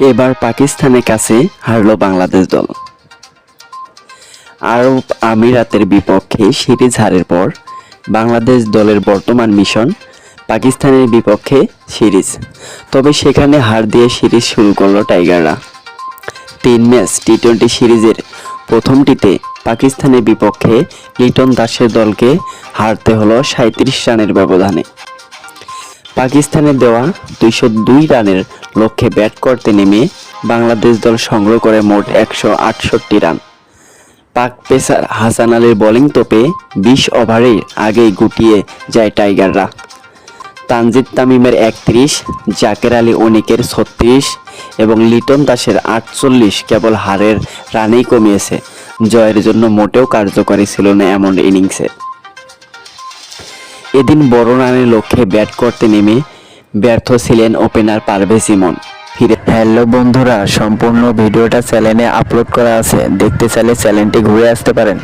এবার পাকিস্তানের কাছে হারল বাংলাদেশ দল। আরব আমিরাতের বিপক্ষে সিরিজ হারের পর বাংলাদেশ দলের বর্তমান মিশন পাকিস্তানের বিপক্ষে সিরিজ। তবে সেখানে হার দিয়ে সিরিজ শুরু করল টাইগাররা। 3 ম্যাচ টি-20 সিরিজের প্রথমটিতে পাকিস্তানের বিপক্ষে লিটন দাসের দলকে হারতে হলো 37 রানের ব্যবধানে। পাকিস্তানের দেওয়া 202 রানের লক্ষ্যে ব্যাট করতে নেমে বাংলাদেশ দল সংগ্রহ করে মোট 168 রান। পাক পেসার হাসান আলীর বোলিং তোপে 20 ওভারের আগেই গুটিয়ে যায় টাইগাররা। তানজিদ তামিমের 31, জাকের আলী অনিকের 36 এবং লিটন দাসের 48 কেবল হারের রানেই কমিয়েছে, জয়ের জন্য মোটেও কার্যকরী ছিল না এমন ইনিংসে। এদিন বড় রানের লক্ষ্যে ব্যাট করতে নেমে ব্যর্থ ছিলেন ওপেনার পারভেজ ইমন। হ্যালো বন্ধুরা, সম্পূর্ণ ভিডিওটা চ্যানেলে আপলোড করা আছে, দেখতে চাইলে চ্যানেলটি ঘুরে আসতে পারেন।